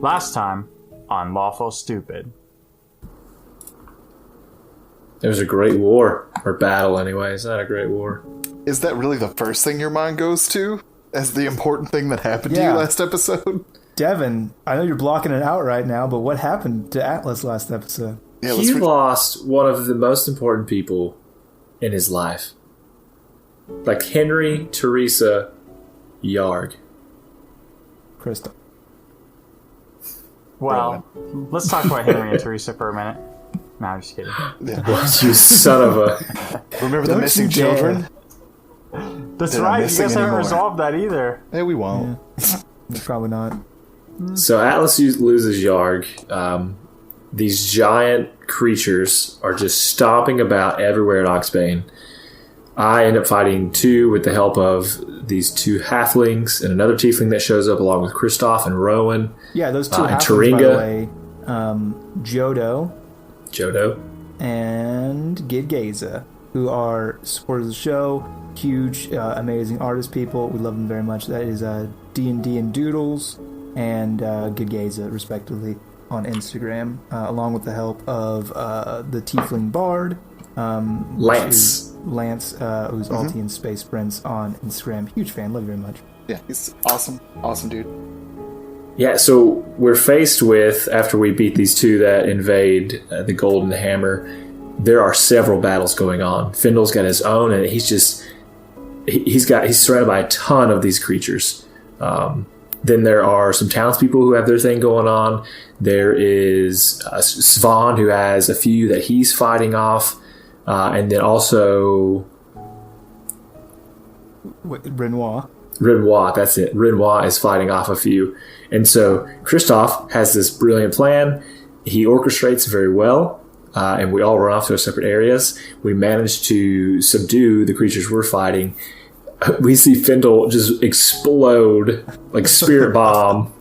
Last time on Lawful Stupid. It was a great war. Or battle, anyway. It's not a great war. Is that really the first thing your mind goes to? As the important thing that happened to you last episode? Devin, I know you're blocking it out right now, but what happened to Atlas last episode? Yeah, he lost one of the most important people in his life. Like Henry Teresa Yarg. Krista. Well, let's talk about Henry and Teresa for a minute. No, I'm just kidding. What, you son of a... Remember the missing children? That's right, you guys haven't resolved that either. Hey, we won't. Yeah. Probably not. So Atlas loses Yarg. These giant creatures are just stomping about everywhere at Oxbane. I end up fighting two with the help of these two halflings and another tiefling that shows up along with Kristoff and Rowan. Yeah, those two halflings, Taringa. by the way. Jodo. And Gidgaza, who are supporters of the show. Huge, amazing artist people. We love them very much. That is D&D and Doodles and Gidgaza, respectively, on Instagram, along with the help of the Tiefling Bard. Lance, who's Altian Space Prince on Instagram. Huge fan. Love you very much. Yeah, he's awesome. Awesome dude. Yeah, so we're faced with, after we beat these two that invade the Golden Hammer, there are several battles going on. Findle's got his own, and he's surrounded by a ton of these creatures. Then there are some townspeople who have their thing going on. There is Svan, who has a few that he's fighting off. And then also... Renoir, that's it. Renoir is fighting off a few. And so Kristoff has this brilliant plan. He orchestrates very well. And we all run off to our separate areas. We manage to subdue the creatures we're fighting. We see Findle just explode like spirit bomb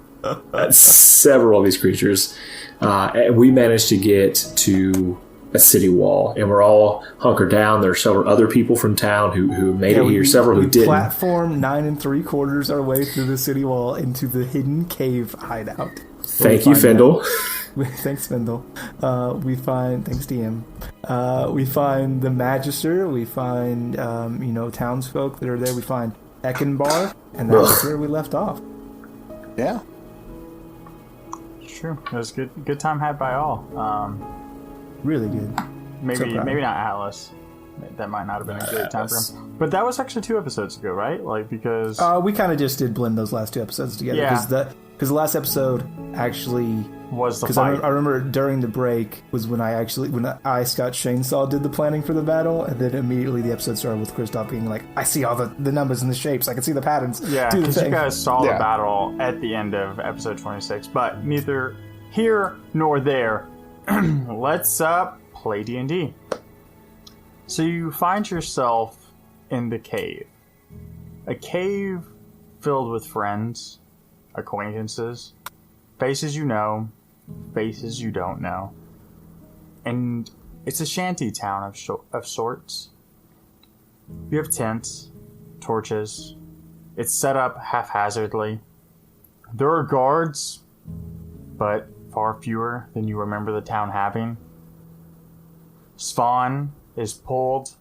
at several of these creatures. And we managed to get to a city wall, and we're all hunkered down. There are several other people from town who made it here, several who didn't. Platform 9 3/4 our way through the city wall into the hidden cave hideout. Thank you, Findle. Thanks, Findle. Thanks, DM. We find the Magister. We find, townsfolk that are there. We find Eckenbar, and that's where we left off. Yeah. Sure. It was good time had by all. Really good. Maybe not Atlas. That might not have been a great time for him. But that was actually 2 episodes ago, right? Like, because... we kind of just did blend those last 2 episodes together. Yeah. Because the last episode actually... was the fight. I remember during the break was when Scott Shainsaw did the planning for the battle, and then immediately the episode started with Kristoff being like, I see all the numbers and the shapes, I can see the patterns. Yeah, because you guys saw the battle at the end of episode 26, but neither here nor there. Let's play D&D. So you find yourself in the cave. A cave filled with friends, acquaintances, faces you know, faces you don't know. And it's a shanty town of sorts. You have tents, torches. It's set up haphazardly. There are guards, but far fewer than you remember the town having. Svan is pulled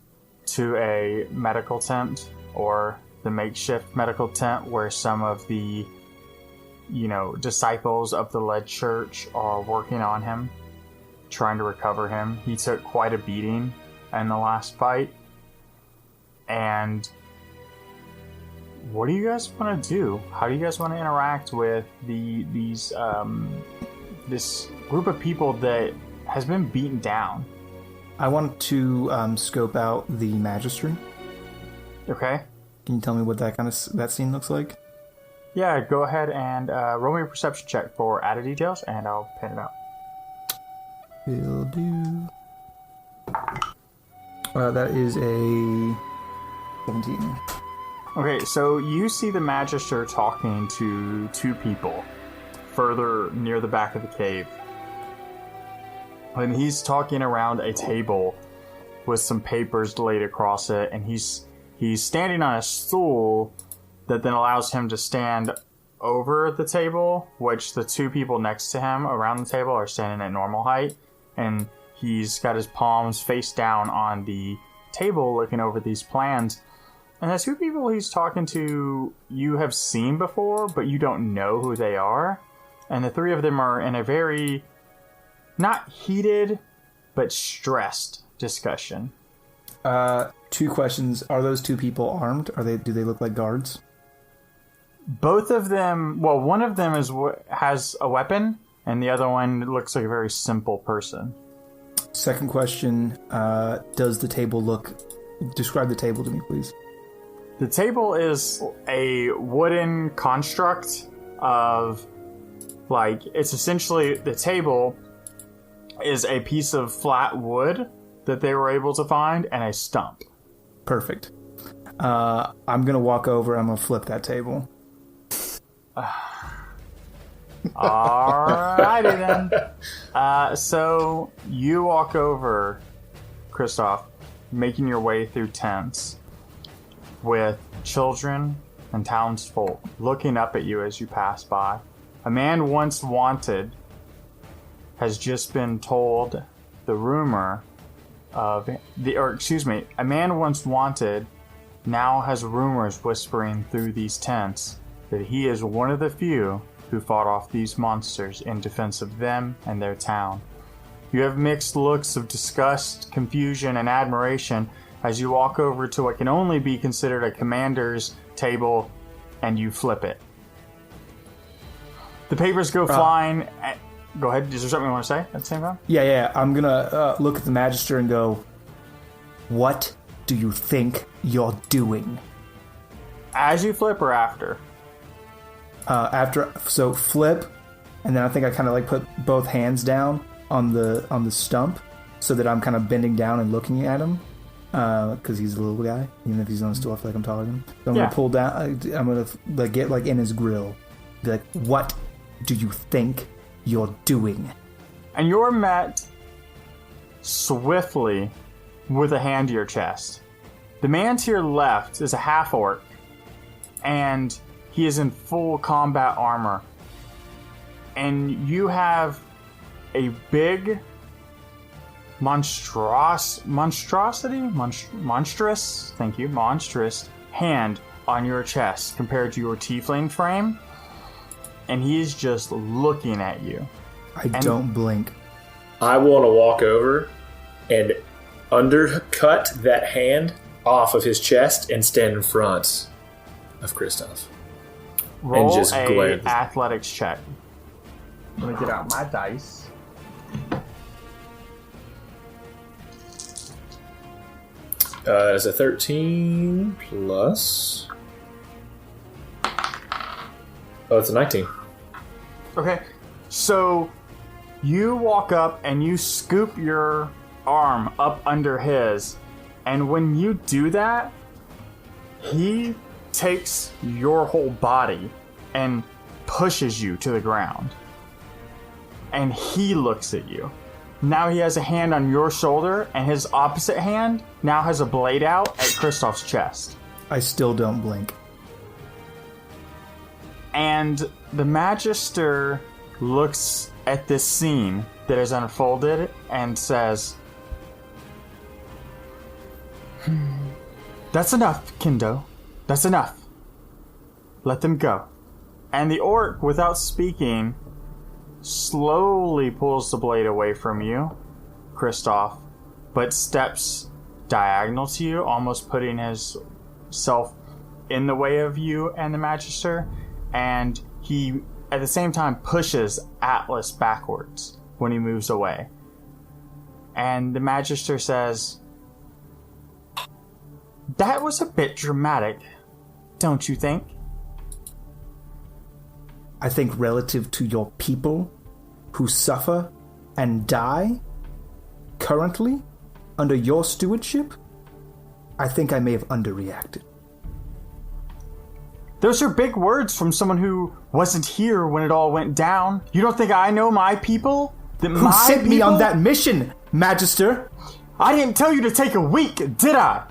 to a medical tent, or the makeshift medical tent where some of the disciples of the lead church are working on him, trying to recover him. He took quite a beating in the last fight. And what do you guys want to do? How do you guys want to interact with this group of people that has been beaten down? I want to scope out the Magister. Okay. Can you tell me what that scene looks like? Yeah, go ahead and roll me a perception check for added details, and I'll pin it out. Will do. That is a 17. Okay, so you see the Magister talking to 2 people further near the back of the cave. And he's talking around a table with some papers laid across it, and he's standing on a stool that then allows him to stand over the table, which the two people next to him around the table are standing at normal height, and he's got his palms face down on the table looking over these plans. And the two people he's talking to you have seen before, but you don't know who they are. And the three of them are in a very, not heated, but stressed discussion. 2 questions. Are those 2 people armed? Do they look like guards? Both of them, well, one of them has a weapon, and the other one looks like a very simple person. Second question, does the table describe the table to me, please. The table is a wooden construct of, it's essentially, the table is a piece of flat wood that they were able to find, and a stump. Perfect. I'm going to walk over, I'm going to flip that table. Alrighty then. So you walk over, Kristoff, making your way through tents with children and townsfolk looking up at you as you pass by. A man once wanted has just been told the rumor of a man once wanted now has rumors whispering through these tents that he is one of the few who fought off these monsters in defense of them and their town. You have mixed looks of disgust, confusion, and admiration as you walk over to what can only be considered a commander's table, and you flip it. The papers go flying. Go ahead. Is there something you want to say at the same time? Yeah. I'm going to look at the Magister and go, what do you think you're doing? As you flip or after? So flip, and then I think I kind of put both hands down on the stump so that I'm kind of bending down and looking at him because he's a little guy, even if he's on a stool. I feel like I'm taller than him. So I'm gonna pull down. I'm gonna get in his grill. Be like, what do you think you're doing? And you're met swiftly with a hand to your chest. The man to your left is a half-orc, and he is in full combat armor. And you have a big monstrous hand on your chest compared to your tiefling frame. And he's just looking at you. I don't blink. I want to walk over and undercut that hand off of his chest and stand in front of Kristoff. Roll and just a athletics check. Let me get out my dice. That's a 13 plus... Oh, it's a 19. Okay, so you walk up and you scoop your arm up under his, and when you do that, he takes your whole body and pushes you to the ground. And he looks at you. Now he has a hand on your shoulder, and his opposite hand now has a blade out at Kristoff's chest. I still don't blink. And the Magister looks at this scene that is unfolded and says, "That's enough, Kindo. That's enough. Let them go." And the orc, without speaking, slowly pulls the blade away from you, Kristoff, but steps diagonal to you, almost putting himself in the way of you and the Magister. And he, at the same time, pushes Atlas backwards when he moves away. And the Magister says, "That was a bit dramatic, don't you think?" I think relative to your people who suffer and die currently under your stewardship, I think I may have underreacted. Those are big words from someone who wasn't here when it all went down. You don't think I know my people? Who sent me on that mission, Magister? I didn't tell you to take a week, did I?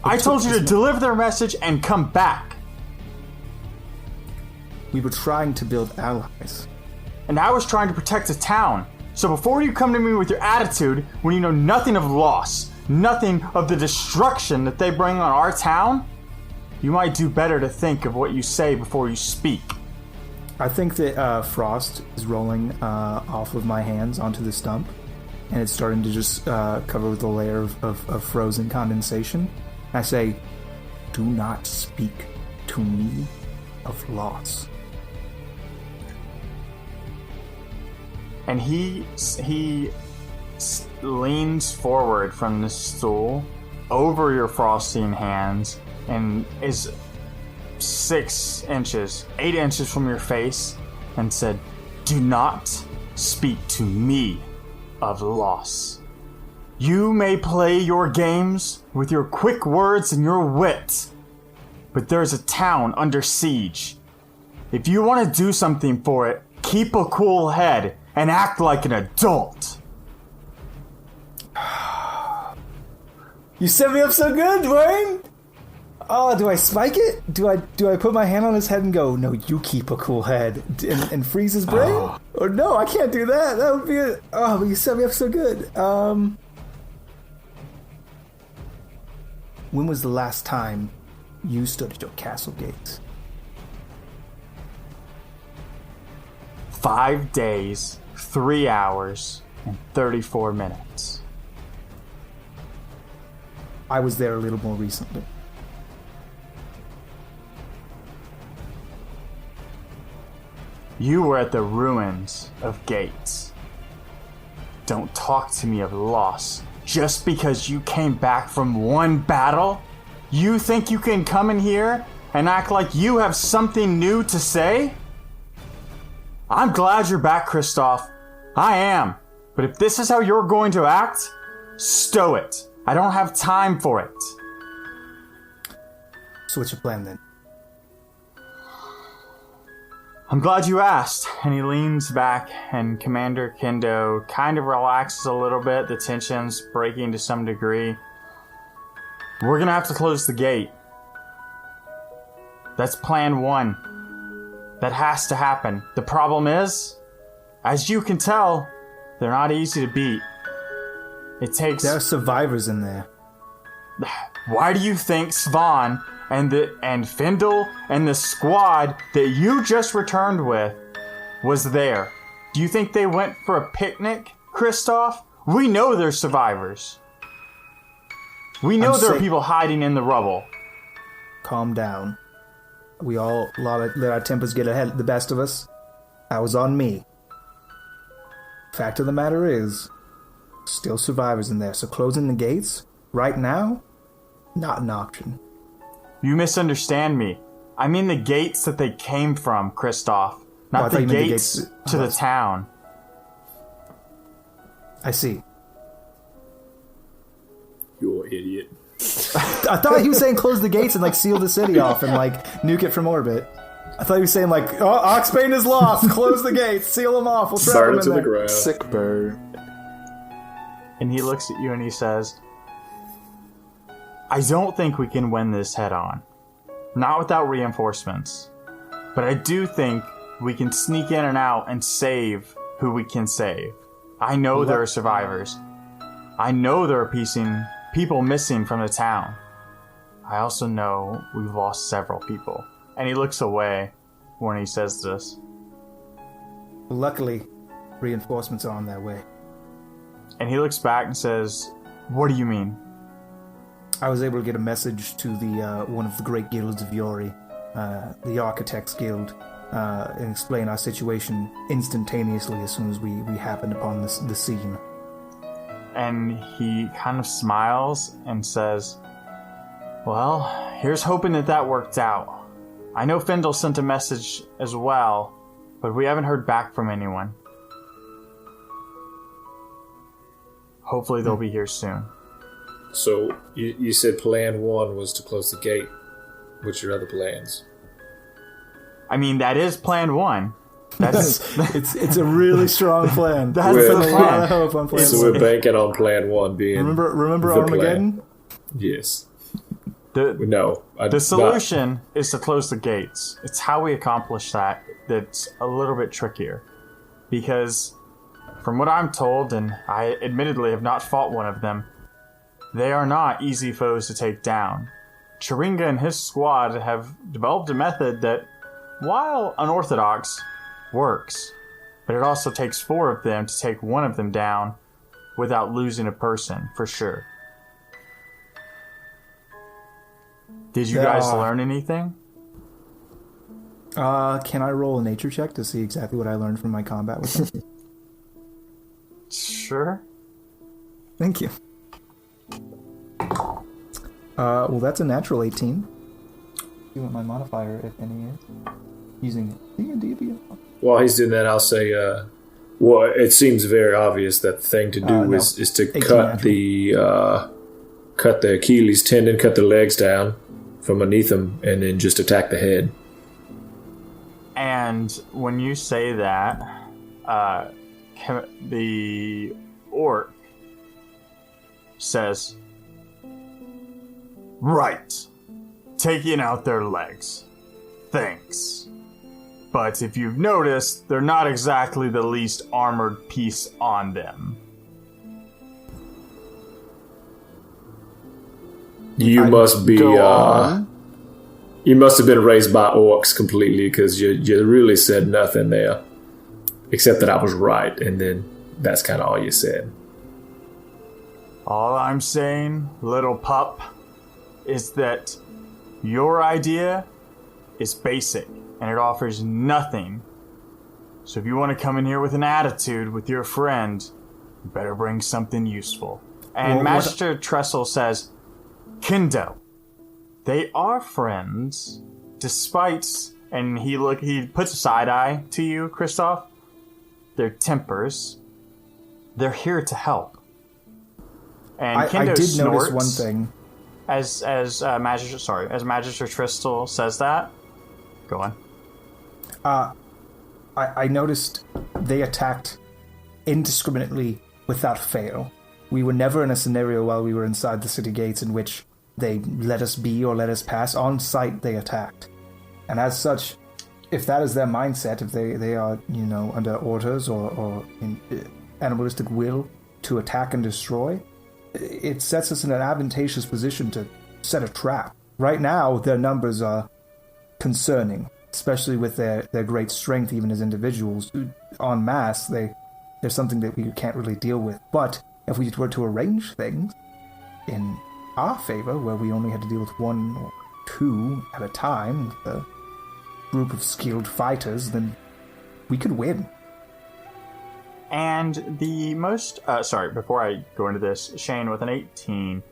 I told you to deliver their message and come back. We were trying to build allies. And I was trying to protect the town. So before you come to me with your attitude, when you know nothing of loss, nothing of the destruction that they bring on our town, you might do better to think of what you say before you speak. I think that frost is rolling off of my hands onto the stump, and it's starting to just cover with a layer of frozen condensation. I say, do not speak to me of loss. And he leans forward from the stool over your frosting hands and is 8 inches from your face and said, do not speak to me of loss. You may play your games with your quick words and your wit, but there's a town under siege. If you want to do something for it, keep a cool head and act like an adult. You set me up so good, Dwayne! Oh, do I spike it? Do I put my hand on his head and go, no, you keep a cool head, and freeze his brain? Oh. Or no, I can't do that. That would be it. Oh, but you set me up so good. When was the last time you stood at your castle gates? 5 days, 3 hours, and 34 minutes. I was there a little more recently. You were at the ruins of gates. Don't talk to me of loss. Just because you came back from one battle? You think you can come in here and act like you have something new to say? I'm glad you're back, Kristoff. I am. But if this is how you're going to act, stow it. I don't have time for it. So what's your plan then? I'm glad you asked. And he leans back and Commander Kendo kind of relaxes a little bit. The tension's breaking to some degree. We're gonna have to close the gate. That's plan 1. That has to happen. The problem is, as you can tell, they're not easy to beat. It takes... There are survivors in there. Why do you think Svan and Findle and the squad that you just returned with was there? Do you think they went for a picnic, Kristoff? We know they're survivors. We know there are people hiding in the rubble. Calm down. We all let our tempers get ahead the best of us. That was on me. Fact of the matter is, still survivors in there, so closing the gates, right now, not an option. You misunderstand me. I mean the gates that they came from, Kristoff. Not the gates to the town. I see. You're an idiot. I thought he was saying close the gates and seal the city off and nuke it from orbit. I thought he was saying Oxbane is lost. Close the gates, seal them off. We'll trap them in to there. the ground. Sick bird. And he looks at you and he says, I don't think we can win this head on. Not without reinforcements. But I do think we can sneak in and out and save who we can save. I know there are survivors. I know there are people missing from the town. I also know we've lost several people. And he looks away when he says this. Luckily, reinforcements are on their way. And he looks back and says, what do you mean? I was able to get a message to the one of the great guilds of Yori, the Architects Guild, and explain our situation instantaneously as soon as we happened upon the scene. And he kind of smiles and says, well, here's hoping that worked out. I know Findle sent a message as well, but we haven't heard back from anyone. Hopefully they'll be here soon. So, you said plan 1 was to close the gate. What's your other plans? I mean, that is plan 1. That's it's a really strong plan. That's the plan. Hope on plan so 1. we're banking on plan 1 being Remember Armageddon? Plan. Yes. The solution is to close the gates. It's how we accomplish that that's a little bit trickier. Because, from what I'm told, and I admittedly have not fought one of them, they are not easy foes to take down. Chiringa and his squad have developed a method that, while unorthodox, works. But it also takes 4 of them to take one of them down without losing a person, for sure. Did you guys learn anything? Can I roll a nature check to see exactly what I learned from my combat with them? Sure. Thank you. Well, that's a natural 18. See what my modifier, if any, is. Using D&D. While he's doing that, I'll say, well, it seems very obvious that the thing to do is to cut the Achilles tendon, cut the legs down from beneath them, and then just attack the head. And when you say that, the orc says, "Right, taking out their legs. Thanks. But if you've noticed, they're not exactly the least armored piece on them." You must be. You must have been raised by orcs completely, because you really said nothing there, except that I was right, and then that's kind of all you said. All I'm saying, little pup, is that your idea is basic, and it offers nothing. So if you want to come in here with an attitude with your friend, you better bring something useful. And Magister Trestle says, "Kendo, they are friends, despite," and he puts a side eye to you, Kristoff, "their tempers. They're here to help." And Kendo I did snorts notice one thing. As Magister Trestle says that. Go on. I noticed they attacked indiscriminately without fail. We were never in a scenario while we were inside the city gates in which they let us be or let us pass. On sight, they attacked. And as such, if that is their mindset, if they are, under orders or in animalistic will to attack and destroy, it sets us in an advantageous position to set a trap. Right now, their numbers are concerning, especially with their great strength, even as individuals. En masse, there's something that we can't really deal with. But if we were to arrange things in our favor, where we only had to deal with 1 or 2 at a time with a group of skilled fighters, then we could win. And the most... before I go into this, Shane, with an 18,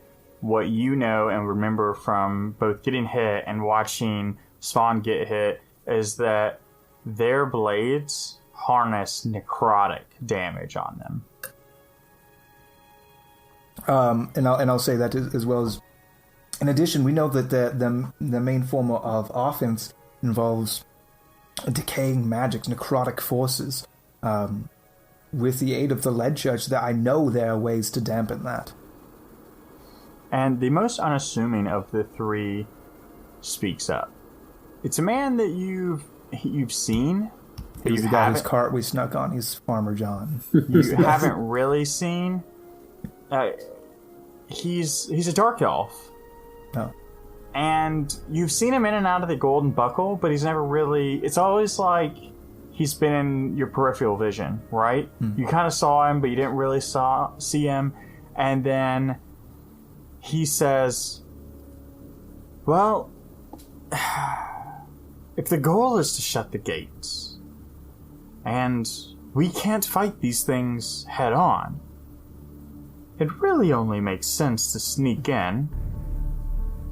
what you know and remember from both getting hit and watching Spawn get hit is that their blades harness necrotic damage on them. And I'll say that as well as, in addition, we know that the main form of offense involves decaying magics, necrotic forces. With the aid of the Lead Church, that I know there are ways to dampen that. And the most unassuming of the 3 speaks up. It's a man that you've seen. He's the guy whose cart we snuck on. He's Farmer John. You haven't really seen. He's a dark elf. Oh. And you've seen him in and out of the Golden Buckle, but he's never really... It's always like he's been in your peripheral vision, right? You kind of saw him, but you didn't really see him. And then he says, "Well, if the goal is to shut the gates, and we can't fight these things head on, it really only makes sense to sneak in,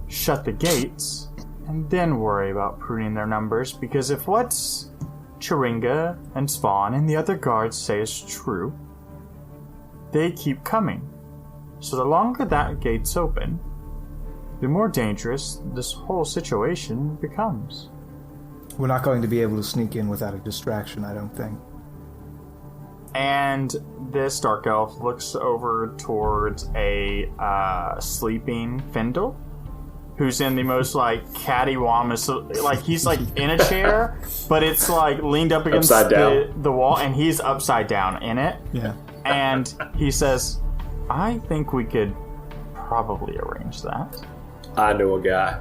shut the gates, and then worry about pruning their numbers, because if what's Chiringa and Spawn and the other guards say is true, they keep coming. So the longer that gate's open, the more dangerous this whole situation becomes." We're not going to be able to sneak in without a distraction, I don't think. And this dark elf looks over towards a sleeping Findle, who's in the most like cattywampus, like he's like in a chair, but it's like leaned up against the wall, and he's upside down in it. Yeah. And he says, "I think we could probably arrange that." I know a guy.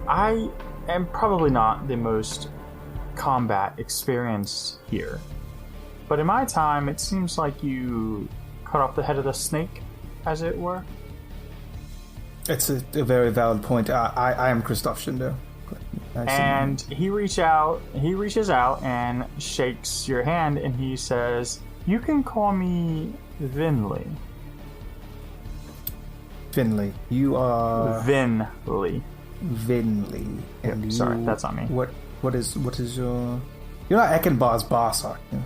I am probably not the most combat experienced here, but in my time, it seems like you cut off the head of the snake, as it were. It's a very valid point. I am Christoph Shindo. And he reaches out and shakes your hand, and he says, "You can call me Vinley." Finley, you are Vinley. Vinley. And Yep, sorry, that's on me. What is your? You're not Eckenbaugh's boss, are you?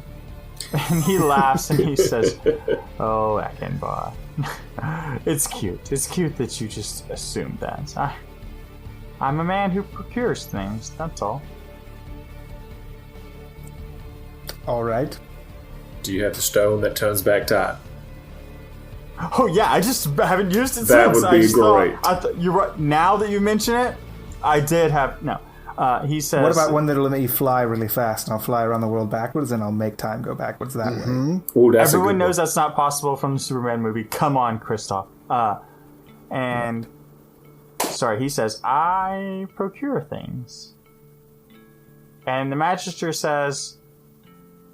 And he laughs and he says, "Oh, Eckenbaugh. It's cute. It's cute that you just assumed that. I'm a man who procures things, that's all." All right. Do you have the stone that turns back time? Oh yeah, I just haven't used it That since. would be great. You're right. Now that you mention it, I did have no. He says, "What about one that'll let me fly really fast, and I'll fly around the world backwards, and I'll make time go backwards that way?" Ooh, that's everyone knows that's not possible from the Superman movie. Come on, Christoph. And sorry, he says, "I procure things." And the Magister says,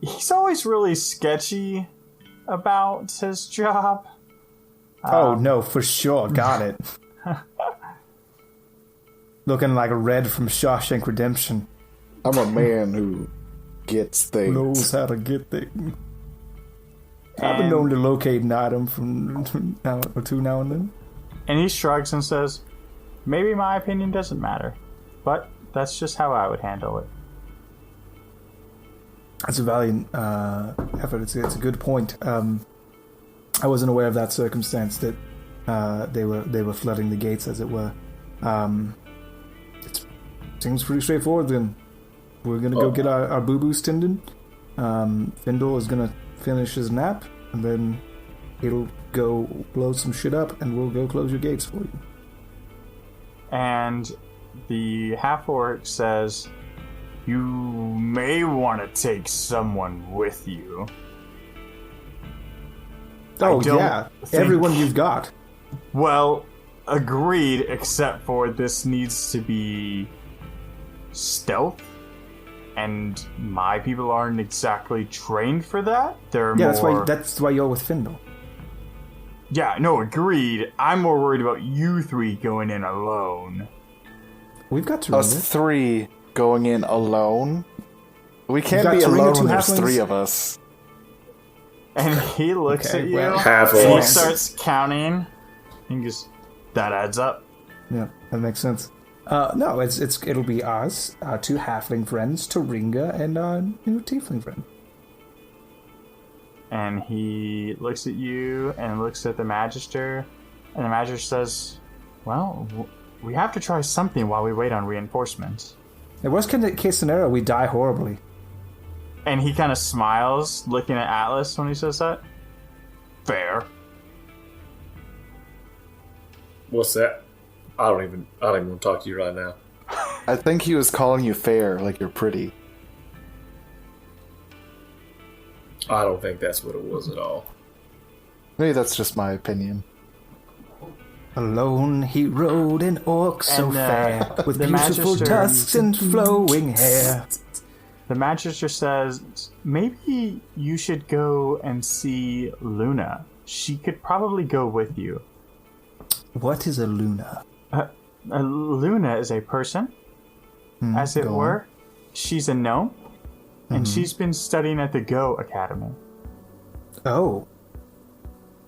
he's always really sketchy about his job. Oh, no, for sure. Got it. Looking like a Red from Shawshank Redemption. I'm a man who gets things. Knows how to get things. I've been known to locate an item from now and then. And he shrugs and says, "Maybe my opinion doesn't matter, but that's just how I would handle it." That's a valiant effort. It's a good point. I wasn't aware of that circumstance that they were flooding the gates, as it were. It seems pretty straightforward. Then we're gonna go get our boo-boos tended. Findle is gonna finish his nap, and then it'll go blow some shit up, and we'll go close your gates for you. And the half-orc says, "You may want to take someone with you." Oh, yeah. Everyone you've got. Well, agreed, except for this needs to be stealth. And my people aren't exactly trained for that. They're more... that's why you're with Findle. Yeah, no, agreed. I'm more worried about you three going in alone. We've got to us three going in alone? We can't be alone when there's three of us. And he looks at you, and he starts counting, and goes, "That adds up." Yeah, that makes sense. No, it'll be us, our two halfling friends, Taringa, and our tiefling friend. And he looks at you and looks at the Magister, and the Magister says, "Well, we have to try something while we wait on reinforcements." The worst case scenario, we die horribly. And he kind of smiles, looking at Atlas when he says that. Fair. What's that? I don't even want to talk to you right now. I think he was calling you fair, like you're pretty. I don't think that's what it was at all. Maybe that's just my opinion. Alone he rode an orc so fair, with beautiful Magister, tusks and flowing hair. The Magister says, "Maybe you should go and see Luna. She could probably go with you." What is a Luna? A Luna is a person, as it were. She's a gnome, and she's been studying at the Go Academy. Oh.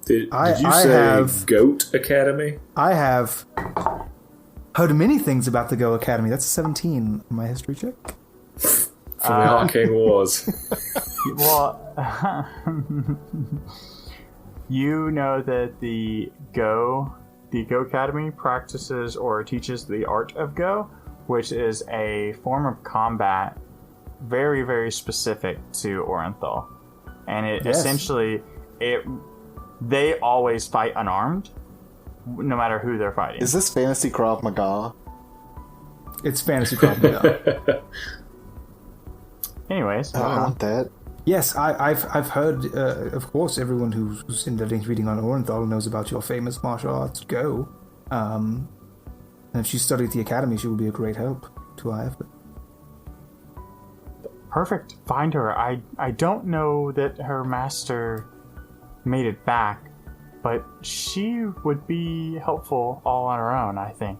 Did you say Goat Academy? I have heard many things about the Go Academy. That's a 17 on my history check. From the Hot King Wars. Well, you know that the Go Academy practices or teaches the art of Go, which is a form of combat very, very specific to Orenthal. And it essentially, they always fight unarmed, no matter who they're fighting. Is this fantasy Krav Maga? It's fantasy Krav Maga. Anyways, I want that. Yes, I've heard. Of course, everyone who's in the link reading on Orenthal knows about your famous martial arts go. And if she studied at the academy, she will be a great help to our effort. perfect. Find her. I don't know that her master made it back, but she would be helpful all on her own, I think.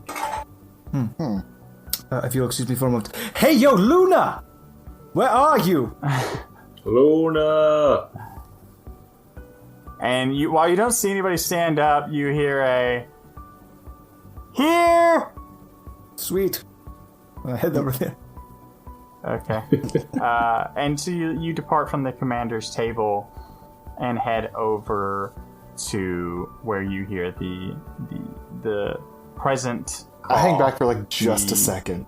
If you'll excuse me for a moment. Hey, yo, Luna! Where are you? Luna! And while you don't see anybody stand up, you hear a... Here! Sweet. I'll head over there. Okay. And so you depart from the commander's table and head over to where you hear the present call. I hang back for like just a second.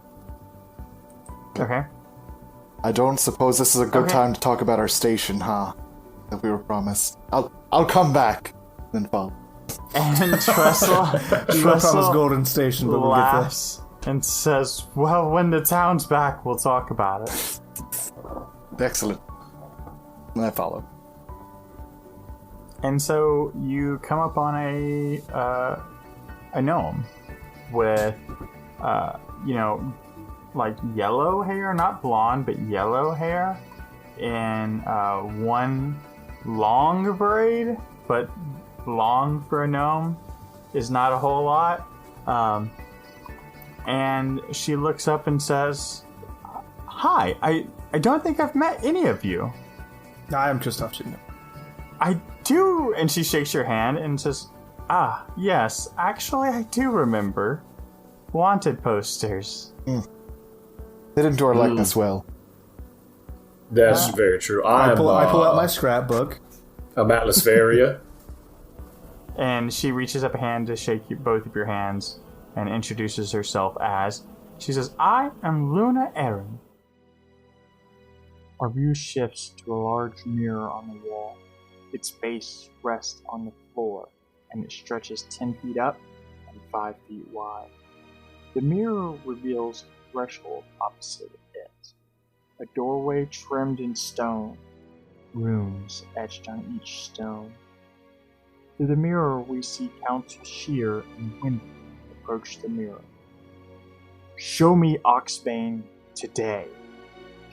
Okay. I don't suppose this is a good time to talk about our station, huh? That we were promised. I'll come back. Then follow. And Trestle promised Golden Station, but we'll get there. laughs and says, well, when the town's back, we'll talk about it. Excellent. And I follow. And so you come up on a gnome with, like yellow hair, not blonde, but yellow hair, in one long braid, but long for a gnome is not a whole lot. And she looks up and says, hi, I don't think I've met any of you. I am Christoph Schindler. I do, and she shakes your hand and says, yes, actually I do remember. Wanted posters. They didn't do our likeness well. That's very true. I pull out my scrapbook. I'm Atlasvaria. And she reaches up a hand to shake both of your hands and introduces herself as, she says, I am Luna Erin. Our view shifts to a large mirror on the wall. Its base rests on the floor, and it stretches 10 feet up and 5 feet wide. The mirror reveals a threshold opposite it, a doorway trimmed in stone, runes etched on each stone. Through the mirror, we see Council Shear and Wendy approach the mirror. Show me Oxbane today,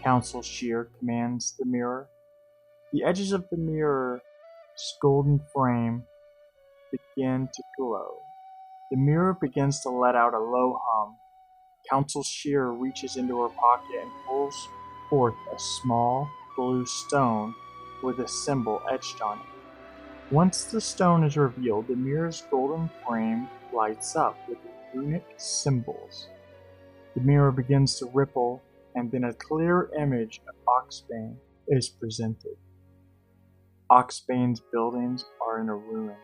Council Shear commands the mirror. The edges of the mirror's golden frame begin to glow. The mirror begins to let out a low hum. Council Shear reaches into her pocket and pulls forth a small blue stone with a symbol etched on it. Once the stone is revealed, the mirror's golden frame lights up with runic symbols. The mirror begins to ripple, and then a clear image of Oxbane is presented. Oxbane's buildings are in a ruin,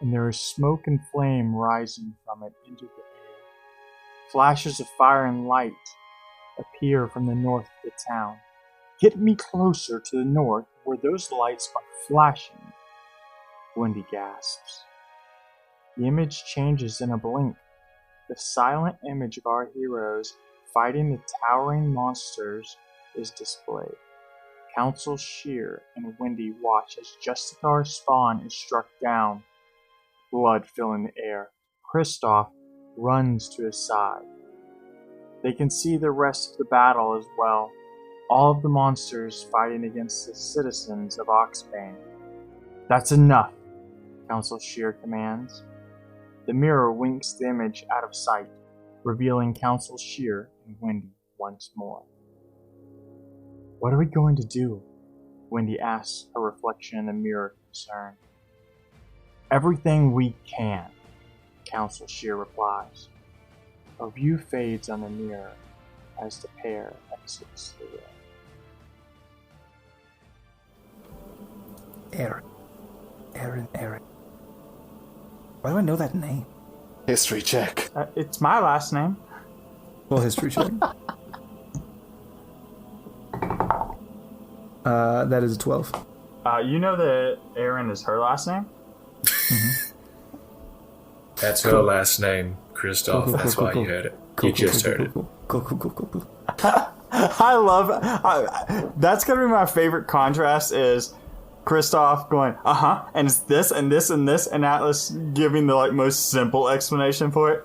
and there is smoke and flame rising from it into the air. Flashes of fire and light appear from the north of the town. Get me closer to the north, where those lights are flashing. Wendy gasps. The image changes in a blink. The silent image of our heroes fighting the towering monsters is displayed. Council Shear and Wendy watch as Justicar's spawn is struck down, blood filling the air. Christoph runs to his side. They can see the rest of the battle as well. All of the monsters fighting against the citizens of Oxbane. That's enough, Council Shear commands. The mirror winks the image out of sight, revealing Council Shear and Wendy once more. What are we going to do? Wendy asks, her reflection in the mirror concerned. Everything we can, Council Shear replies. Our view fades on the mirror as the pair exits the room. Erin. Why do I know that name? History check. It's my last name. Well, history check. That is a 12. You know that Erin is her last name? That's her last name, Christoph. That's why you heard it. You just heard it. Cool. I love that's gonna be my favorite contrast is Kristoff going, and it's this and this and this, and Atlas giving the most simple explanation for it.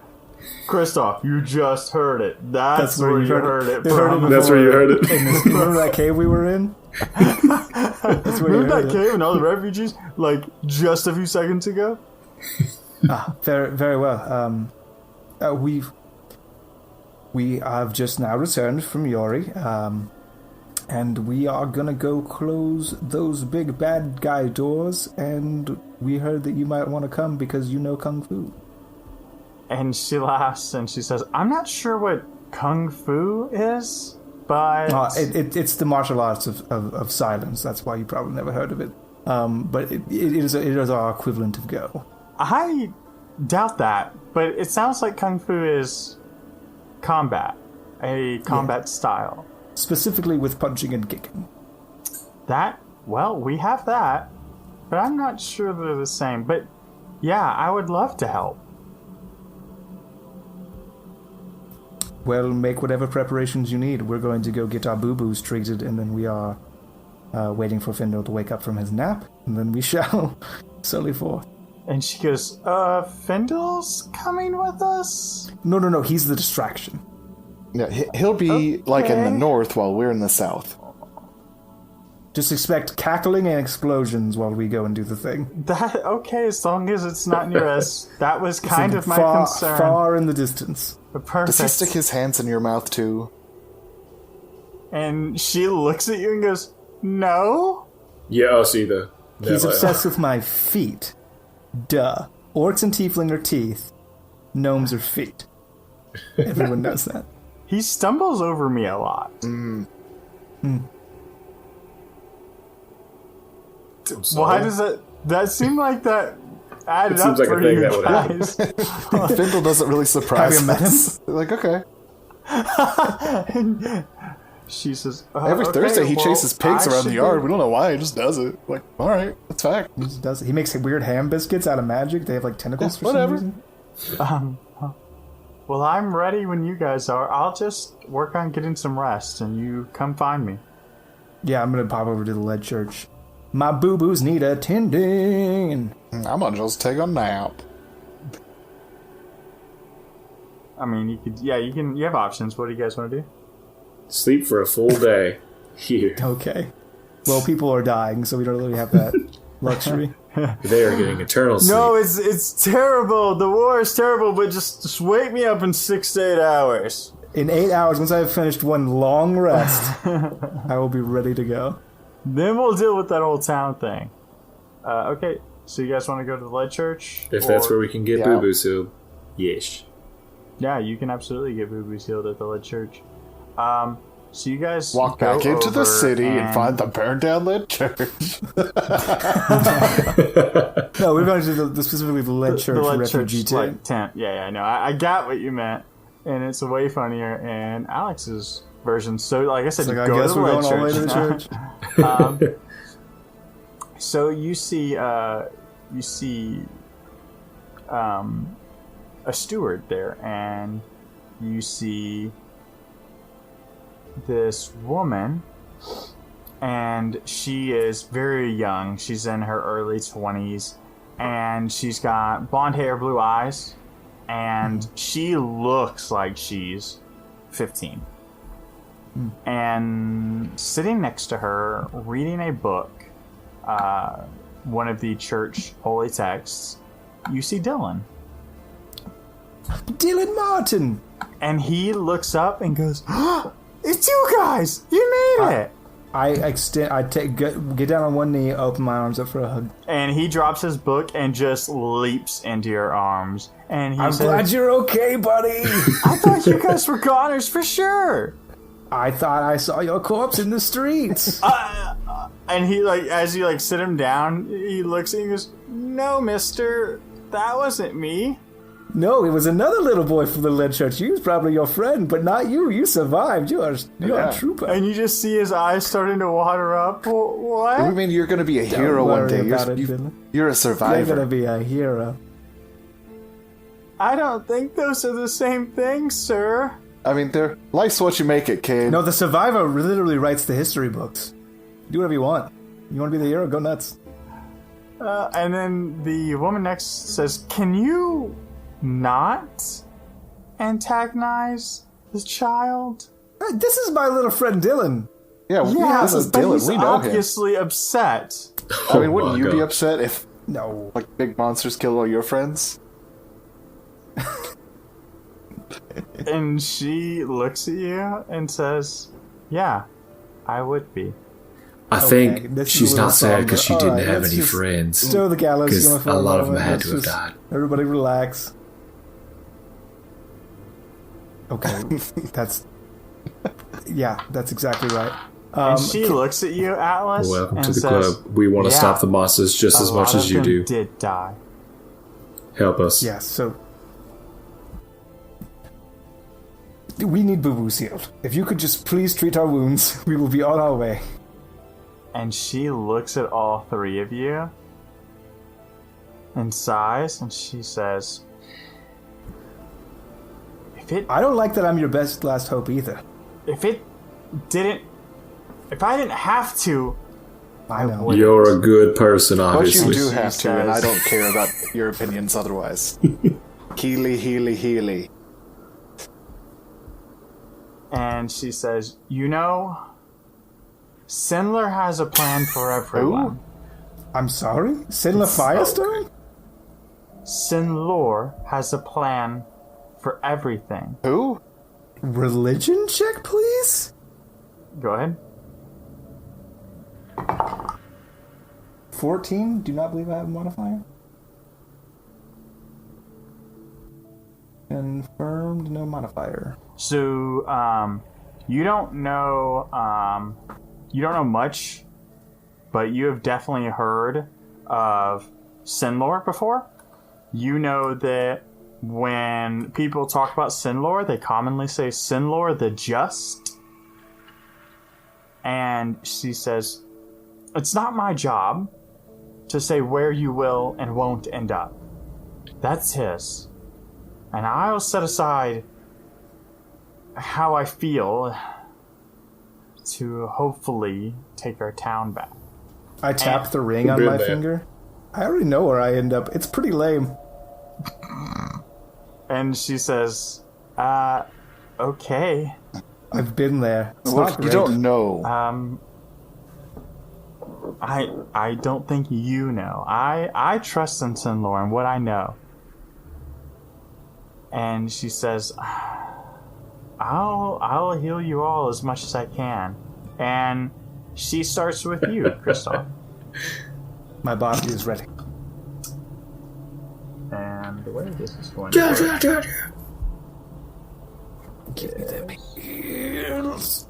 Kristoff, you just heard it. That's where you heard it. That's where you heard it. Remember that cave we were in? That's where Remember that cave and all the refugees just a few seconds ago? Very, very well. We have just now returned from Yori, and we are gonna go close those big bad guy doors, and we heard that you might want to come because you know Kung Fu. And she laughs and she says, I'm not sure what Kung Fu is, but... It's the martial arts of silence. That's why you probably never heard of it. But it is our equivalent of Go. I doubt that, but it sounds like Kung Fu is combat, a combat style. Specifically with punching and kicking. We have that, but I'm not sure they're the same. But yeah, I would love to help. Well, make whatever preparations you need. We're going to go get our boo-boos treated, and then we are waiting for Findle to wake up from his nap, and then we shall sully forth. And she goes, Findle's coming with us? No, he's the distraction. Yeah, he'll be in the north while we're in the south. Just expect cackling and explosions while we go and do the thing. As long as it's not near us. That was kind of my concern. Far in the distance. Perfect. Does he stick his hands in your mouth too? And she looks at you and goes, no? Yeah, I'll see the... He's obsessed with my feet. Duh. Orcs and tiefling are teeth. Gnomes are feet. Everyone knows that. He stumbles over me a lot. Why does that seem like that added up like for a thing you that would guys? Findle doesn't really surprise Have you met us. Okay. And she says, Every Thursday he chases pigs around the yard. We don't know why, he just does it. Alright, that's fact. He just does it. He makes weird ham biscuits out of magic. They have tentacles for some reason. Well, I'm ready when you guys are. I'll just work on getting some rest, and you come find me. Yeah, I'm gonna pop over to the lead church. My boo-boos need attending. I'm gonna just take a nap. I mean, you could. Yeah, you have options. What do you guys want to do? Sleep for a full day. Here. Okay. Well, people are dying, so we don't really have that luxury. They are getting eternal sleep. No, it's terrible. The war is terrible, but just wake me up in 6 to 8 hours. In 8 hours, once I have finished one long rest, I will be ready to go. Then we'll deal with that whole town thing. Okay, so you guys want to go to the lead church? If that's where we can get boo-boo sealed. Yes. Yeah, you can absolutely get boo-boo sealed at the lead church. So you guys walk back into the city and find the burned down lead church. No, we're going to specifically the lead church the lead refugee church, tent. Yeah, I know. I got what you meant, and it's way funnier in Alex's version. So, like I said, I guess we're going all the way to the church. So you see a steward there, and you see this woman, and she is very young. She's in her early 20s, and she's got blonde hair, blue eyes, and she looks like she's 15. And sitting next to her, reading a book, one of the church holy texts, you see Dylan. Dylan Martin! And he looks up and goes, it's you guys! You made it! Get down on one knee, open my arms up for a hug. And he drops his book and just leaps into your arms. And I'm glad you're okay, buddy! I thought you guys were goners for sure! I thought I saw your corpse in the streets! And he, as you, sit him down, he looks at you and goes, no, mister, that wasn't me. No, it was another little boy from the lead church. He was probably your friend, but not you. You survived. You are a trooper. And you just see his eyes starting to water up. What? I mean, you're going to be a hero one day. You're a survivor. You're going to be a hero. I don't think those are the same things, sir. I mean, life's what you make it, kid. No, the survivor literally writes the history books. Do whatever you want. You want to be the hero? Go nuts. And then the woman next says, "Can you not antagonize the child?" Hey, this is my little friend Dylan. Yeah, this is Dylan. He's We know him. obviously upset. I mean, wouldn't you be upset if No. like big monsters kill all your friends? And she looks at you and says, "Yeah, I would be." I think this is she's a little not sad because she somber. didn't Alright, have let's any just friends. Stow the gallows. Because going for a lot of them moment. had Let's to have just- died. Everybody relax. Okay, that's exactly right. And she looks at you, Atlas, Welcome and to the says, club. We want to "Yeah, stop the monsters just as much as you a lot of do. them did die." Help us. Yeah, so we need Boo Boo sealed. If you could just please treat our wounds, we will be on our way. And she looks at all three of you and sighs, and she says, I don't like that I'm your best last hope either. If I didn't have to, I know. would." You're a good person, But obviously. you do have to, and I says- don't care about your opinions otherwise. Healy, Healy, Healy. And she says, "You know, Sindler has a plan for everyone. I'm sorry? Sinla Firestone? Sindler has a plan for everything." Who? Religion check, please? Go ahead. 14? Do not believe I have a modifier. Confirmed, no modifier. So, you don't know much, but you have definitely heard of Sinlor before. You know that when people talk about Sinlor, they commonly say Sinlor the Just. And she says, "It's not my job to say where you will and won't end up. That's his. And I'll set aside how I feel to hopefully take our town back." I tap the ring on Been my there. finger. I already know where I end up. It's pretty lame. And she says, "Okay. I've been there. It's Well, not you great. don't know. I don't think you know. I trust in Sinlor and what I know." And she says, I'll heal you all as much as I can. And she starts with you, Kristoff. My body is ready. And the way this is going Ja, to work, ja, ja, ja. Give me them heals.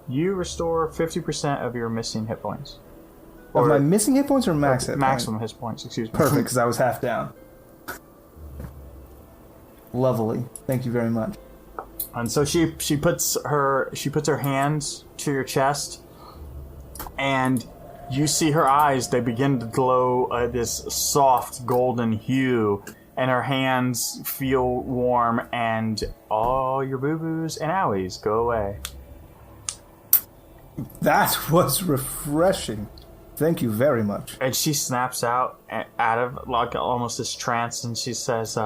you restore 50% of your missing hit points. Of my missing hit points or max hit Maximum points? hit points, excuse me. Perfect, because I was half down. Lovely. Thank you very much. And so she puts her hands to your chest, and you see her eyes. They begin to glow this soft golden hue, and her hands feel warm, and all your boo-boos and owies go away. That was refreshing. Thank you very much. And she snaps out of like almost this trance, and she says,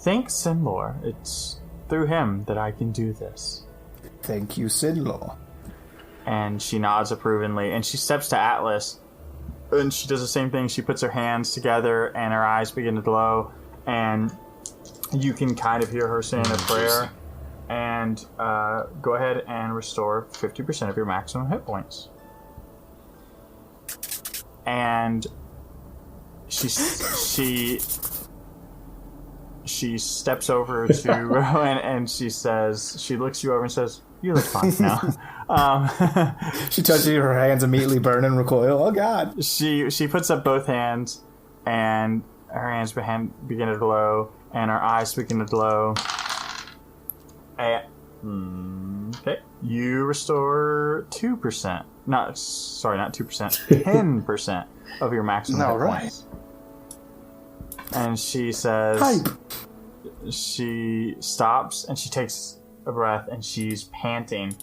"Thanks, Sinlor. It's through him that I can do this." Thank you, Sinlaw. And she nods approvingly, and she steps to Atlas, and she does the same thing. She puts her hands together, and her eyes begin to glow, and you can kind of hear her saying a prayer. And go ahead and restore 50% of your maximum hit points. And she steps over to Rowan, and she looks you over and says, "You look fine now." She touches you, her hands immediately burn and recoil. Oh, God. She puts up both hands, and her hands begin to glow, and her eyes begin to glow. Okay. You restore 2%. Not 2%. 10% of your maximum hit points. And she says... Hype! She stops and she takes a breath and she's panting.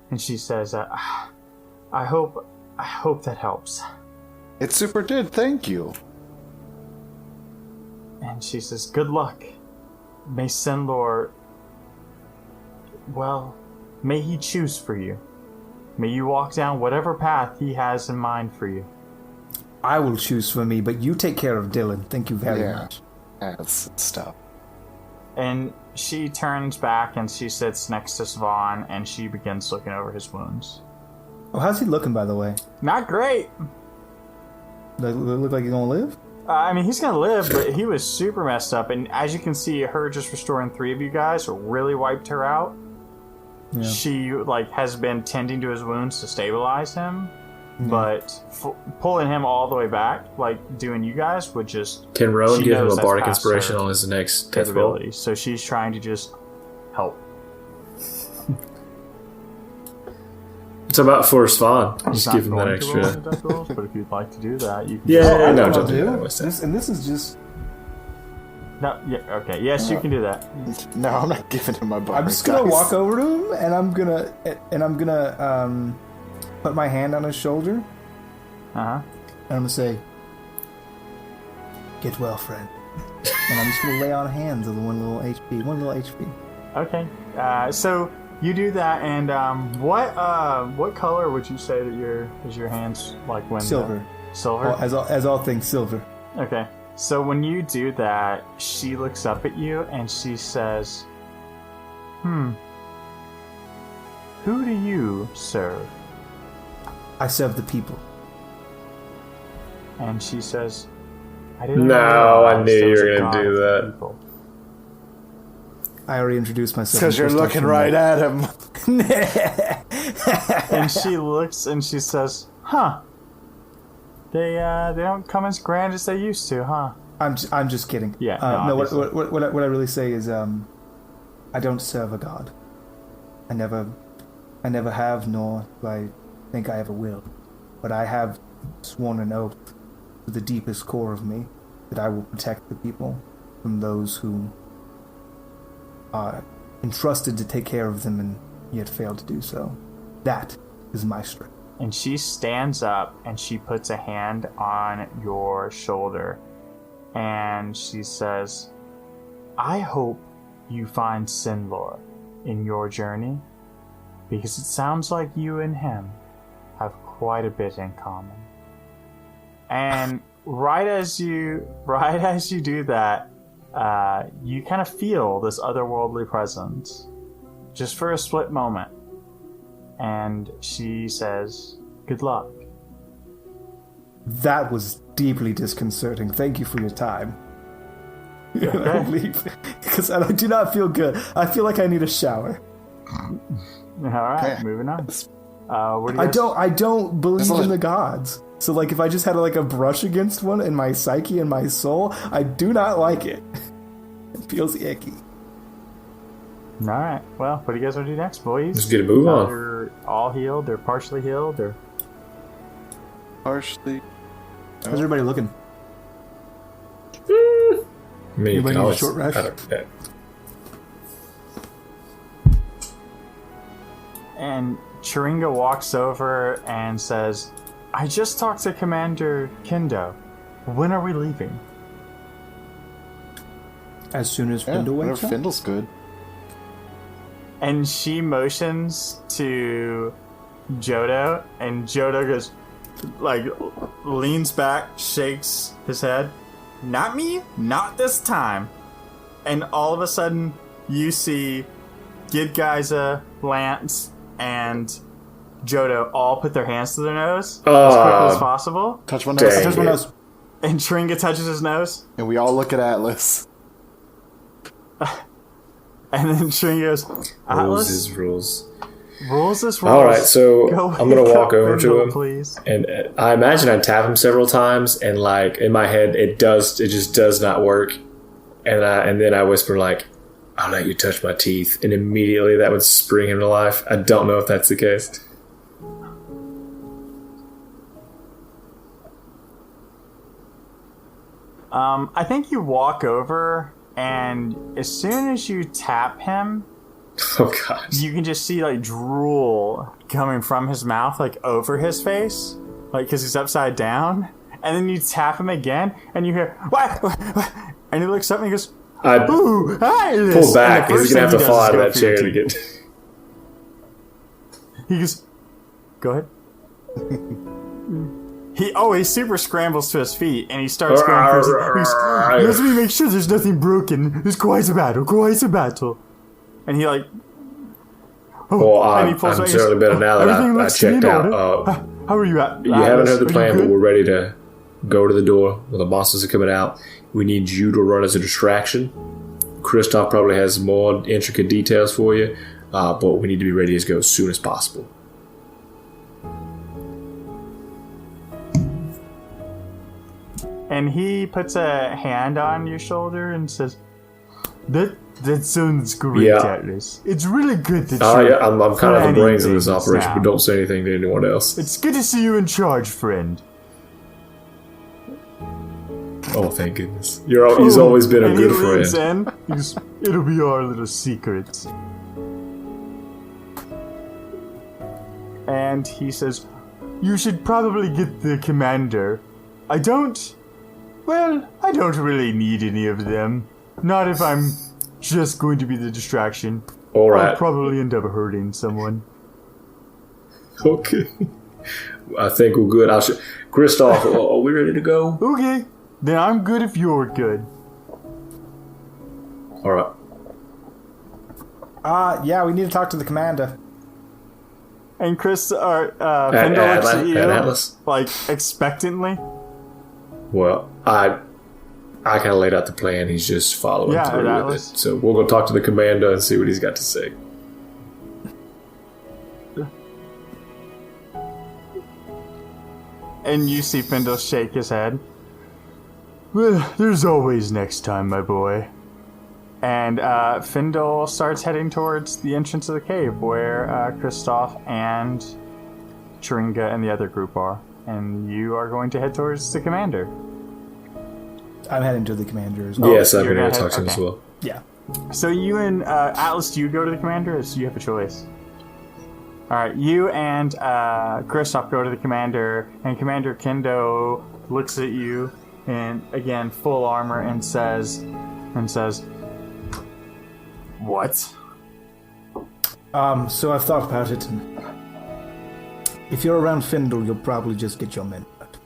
And she says, I hope that helps. It super did, thank you. And she says, good luck. May Senlor... Well, may he choose for you. May you walk down whatever path he has in mind for you. I will choose for me, but you take care of Dylan. Thank you very much. Yeah, it's tough. And she turns back and she sits next to Svan and she begins looking over his wounds. Oh, how's he looking, by the way? Not great. Look like he's gonna live? I mean, he's gonna live, but he was super messed up. And as you can see, her just restoring 3 of you guys really wiped her out. Yeah. She has been tending to his wounds to stabilize him, but pulling him all the way back, doing you guys, would just... Can Rowan give him a bardic inspiration on his next death roll? So she's trying to just help. It's about for Svan. Just give him that extra. Rolls, but if you'd like to do that, you can. Yeah, no, don't do that. And this is just. No, yeah, okay. Yes, you can do that. No, I'm not giving him my bardic. I'm just gonna walk over to him, and I'm gonna put my hand on his shoulder. And I'm gonna say, "Get well, friend." And I'm just gonna lay on hands of the one little HP. Okay. So you do that, and what color would you say that your hands like when? Silver. Silver. Well, as all things silver. Okay. So when you do that, she looks up at you and she says, Who do you serve? I serve the people. And she says, I didn't know I knew you were going to do that. People. I already introduced myself. Because you're looking right at him. And she looks and she says, They don't come as grand as they used to, huh? I'm just kidding. Yeah. No, what I really say is I don't serve a god. I never have, nor do I think I ever will. But I have sworn an oath to the deepest core of me that I will protect the people from those who are entrusted to take care of them and yet fail to do so. That is my strength. And she stands up and she puts a hand on your shoulder and she says, I hope you find Sinlor in your journey because it sounds like you and him have quite a bit in common. And right as you do that, you kind of feel this otherworldly presence just for a split moment. And she says, good luck. That was deeply disconcerting. Thank you for your time. Okay. I leave because I do not feel good. I feel like I need a shower. All right, okay. Moving on. What do you guys... I don't believe in the gods. So if I just had a brush against one in my psyche and my soul, I do not like it. It feels icky. All right. Well, what do you guys want to do next, boys? Let's get a move on. They're all healed. They're partially healed. They're partially. How's everybody looking? Me, anybody need a short rest? And Chiringa walks over and says, I just talked to Commander Kendo. When are we leaving? As soon as Findle wakes up? Findle's good. And she motions to Jodo, and Jodo goes, leans back, shakes his head. Not me, not this time. And all of a sudden, you see Gidgaiza, Lance, and Jodo all put their hands to their nose as quickly as possible. Touch my nose. Touch my nose. And Chiringa touches his nose. And we all look at Atlas. And then Chiringa goes, Atlas? Rules. Rules is rules. Alright, so I'm going to walk over to him. Please. And I imagine I tap him several times, and in my head, it just does not work. And then I whisper, I'll let you touch my teeth. And immediately that would spring him to life. I don't know if that's the case. I think you walk over, and as soon as you tap him, oh god, you can just see like drool coming from his mouth, like over his face, like because he's upside down. And then you tap him again, and you hear what? And he looks up and he goes, "Ooh, hi!" Pull back because he's gonna have to fall out of that chair to get. He goes, "Go ahead." He super scrambles to his feet, and he starts going crazy. Let me make sure there's nothing broken. It's quite a battle. And he like, and he pulls I'm certainly better now that I checked out. How are you at? You haven't heard the plan, but we're ready to go to the door when the monsters are coming out. We need you to run as a distraction. Kristoff probably has more intricate details for you, but we need to be ready to go as soon as possible. And he puts a hand on your shoulder and says, That sounds great, Atlas. It's really good that I'm kind of the brains of this operation, but don't say anything to anyone else. It's good to see you in charge, friend. Oh, thank goodness. He's always been a good friend. It'll be our little secret. And he says, you should probably get the commander. I don't really need any of them. Not if I'm just going to be the distraction. All right. I'll probably end up hurting someone. Okay. I think we're good. Kristoff, are we ready to go? Okay. Then I'm good if you're good. All right. Yeah, we need to talk to the commander. And Findle looks at you, Atlas? like, expectantly. Well, I kind of laid out the plan. He's just following through with it. So we'll go talk to the commander and see what he's got to say. And you see Findle shake his head. Well, there's always next time, my boy. And Findle starts heading towards the entrance of the cave where Kristoff and Chiringa and the other group are. And you are going to head towards the commander. I'm heading to the commander as well. Yes, I'm going to talk to him as well. Yeah. So you and Atlas, do you go to the commander, or do you have a choice? Alright, you and Kristoff go to the commander, and Commander Kendo looks at you, and again, full armor, and says, what? So I've thought about it, and if you're around Findle, you'll probably just get your men hurt.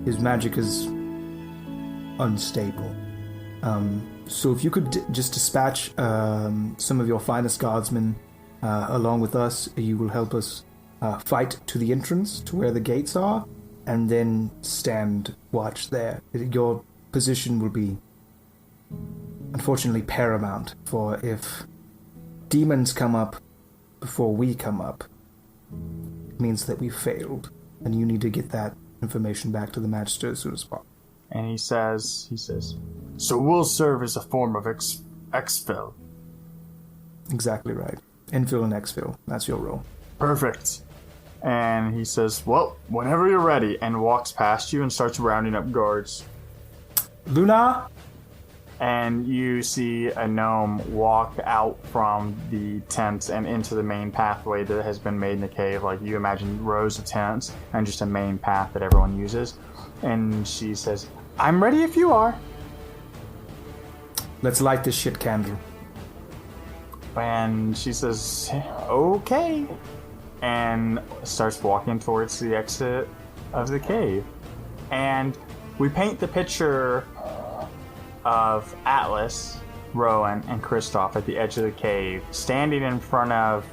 His magic is unstable. So if you could just dispatch some of your finest guardsmen along with us, you will help us fight to the entrance to where the gates are, and then stand watch there. Your position will be, unfortunately, paramount, for if demons come up before we come up, it means that we failed, and you need to get that information back to the Magister as soon as possible. And he says, so we'll serve as a form of exfil. Exactly right. Infill and exfil. That's your role. Perfect. And he says, well, whenever you're ready, and walks past you and starts rounding up guards. Luna? And you see a gnome walk out from the tents and into the main pathway that has been made in the cave. Like, you imagine rows of tents and just a main path that everyone uses. And she says, I'm ready if you are. Let's light this shit candle. And she says, okay. And starts walking towards the exit of the cave. And we paint the picture of Atlas, Rowan, and Kristoff at the edge of the cave, standing in front of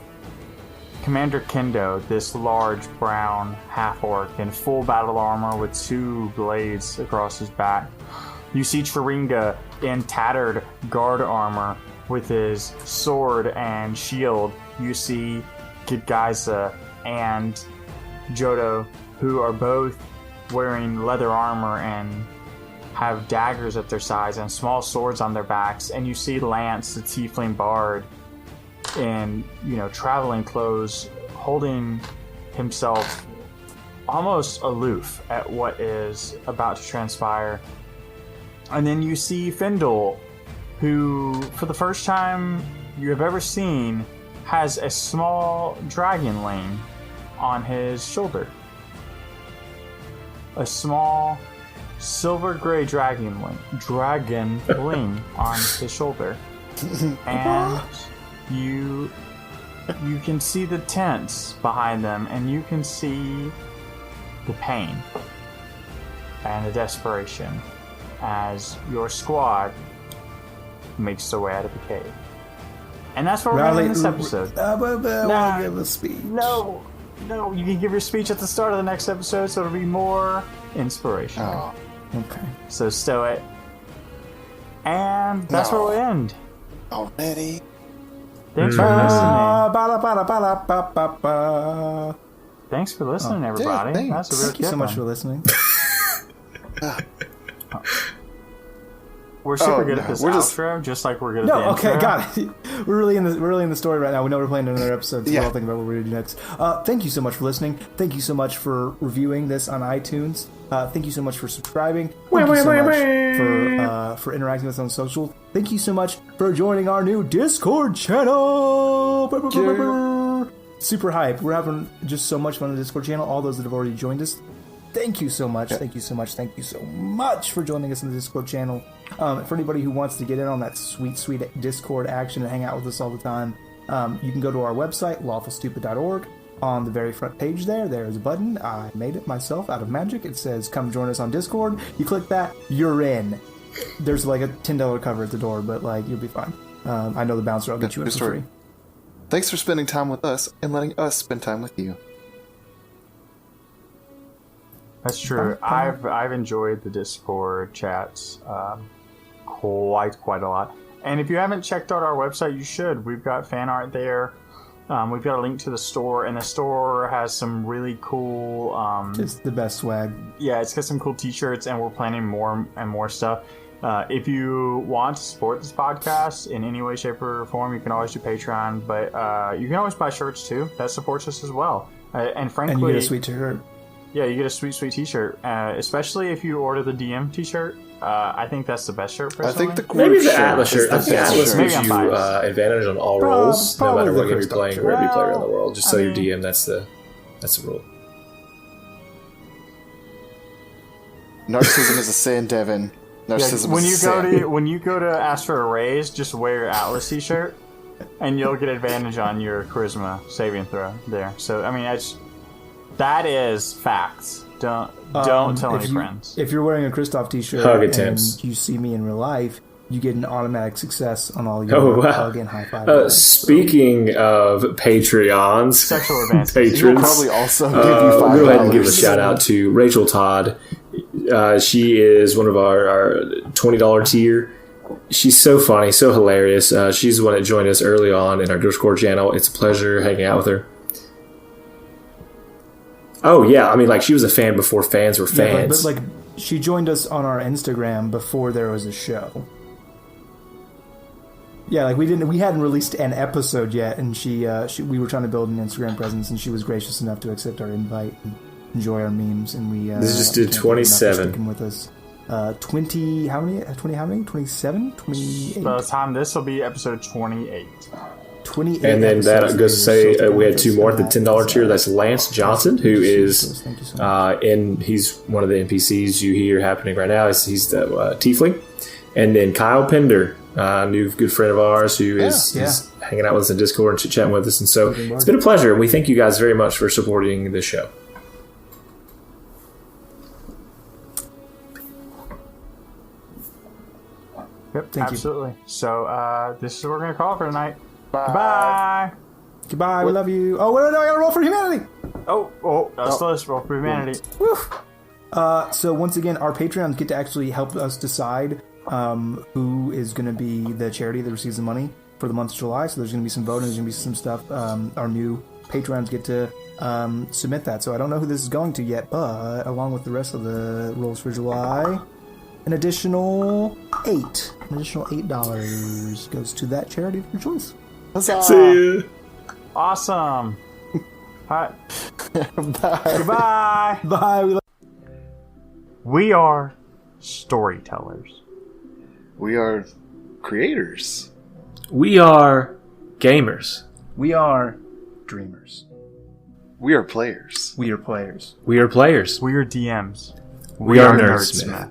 Commander Kendo, this large brown half-orc in full battle armor with 2 blades across his back. You see Chiringa in tattered guard armor with his sword and shield. You see Gidgaiza and Jodo, who are both wearing leather armor and have daggers at their sides and small swords on their backs. And you see Lance, the tiefling bard, in, traveling clothes, holding himself almost aloof at what is about to transpire. And then you see Findle, who, for the first time you have ever seen, has a small dragonling on his shoulder. A small silver gray dragonling on his shoulder. And you can see the tents behind them, and you can see the pain and the desperation as your squad makes their way out of the cave. And that's where we're going to end this episode. I give a speech. No, you can give your speech at the start of the next episode, so it'll be more inspirational. Oh, okay. So stow it. And that's where we'll end. Already? Thanks for listening. Thanks for listening, everybody. Yeah, that's a real Thank you so much for listening. We're super good at this outro, just like we're good at the intro. Okay, got it. We're really in the story right now. We know we're playing another episode, so we're all thinking about what we're going to do next. Thank you so much for listening. Thank you so much for reviewing this on iTunes. Thank you so much for subscribing. Thank you so much for interacting with us on social. Thank you so much for joining our new Discord channel. Super hype. We're having just so much fun on the Discord channel. All those that have already joined us, thank you so much. Thank you so much. Thank you so much for joining us in the Discord channel. For anybody who wants to get in on that sweet Discord action and hang out with us all the time, you can go to our website, lawfulstupid.org. On the very front page there is a button. I made it myself out of magic. It says, come join us on Discord. You click that, you're in. There's like a $10 cover at the door, but like you'll be fine. I know the bouncer will get you in for free. Thanks for spending time with us and letting us spend time with you. That's true. I've enjoyed the Discord chats quite a lot. And if you haven't checked out our website, you should. We've got fan art there. We've got a link to the store, and the store has some really cool... it's the best swag. Yeah, it's got some cool t-shirts, and we're planning more and more stuff. If you want to support this podcast in any way, shape, or form, you can always do Patreon, but you can always buy shirts too. That supports us as well. And frankly... And you get a sweet t-shirt. Yeah, you get a sweet t-shirt. Especially if you order the DM t-shirt. I think that's the best shirt, personally. I think the maybe the Atlas shirt. I think Atlas gives you advantage on all rolls, no matter what game you're playing, wherever you play around the world. Just so your DM, that's the rule. Narcissism is a sin, Devin. Narcissism is a sin. When you go to ask for a raise, just wear your Atlas t-shirt, and you'll get advantage on your charisma saving throw there. So, I mean, that is facts. Don't tell any friends. If you're wearing a Kristoff t-shirt and you see me in real life, you get an automatic success on all your hug and high five. Speaking of Patreons, sexual advances, patrons, we'll probably also give you $5. We'll go ahead and give a shout out to Rachel Todd. She is one of our $20 tier. She's so funny, so hilarious. She's the one that joined us early on in our Discord channel. It's a pleasure hanging out with her. Oh, yeah. I mean, like, she was a fan before fans were fans. But she joined us on our Instagram before there was a show. Yeah, like, we hadn't released an episode yet, and we were trying to build an Instagram presence, and she was gracious enough to accept our invite and enjoy our memes, and we... This just did 27. Sticking with us. 20... How many? 27? 28? By the time this will be episode 28. 28 and then that goes to say we had two more at the $10 tier. That's Lance Johnson, who is he's one of the NPCs you hear happening right now. He's the Tiefling. And then Kyle Pender, new good friend of ours who is hanging out with us in Discord and chit-chatting with us. And so it's been a pleasure. We thank you guys very much for supporting the show. Yep, absolutely. So this is what we're going to call it for tonight. Bye. Goodbye. We love you. Oh, wait, no, I gotta roll for humanity. Let's roll for humanity. Woo. So once again, our Patreons get to actually help us decide who is going to be the charity that receives the money for the month of July. So there's going to be some voting. There's going to be some stuff. Our new Patreons get to submit that. So I don't know who this is going to yet, but along with the rest of the rolls for July, an additional $8 goes to that charity of your choice. Huzzah. See you. Awesome. Bye. Bye. Goodbye. Bye. We are storytellers. We are creators. We are gamers. We are dreamers. We are players. We are players. We are players. We are DMs. We are nerdsmith.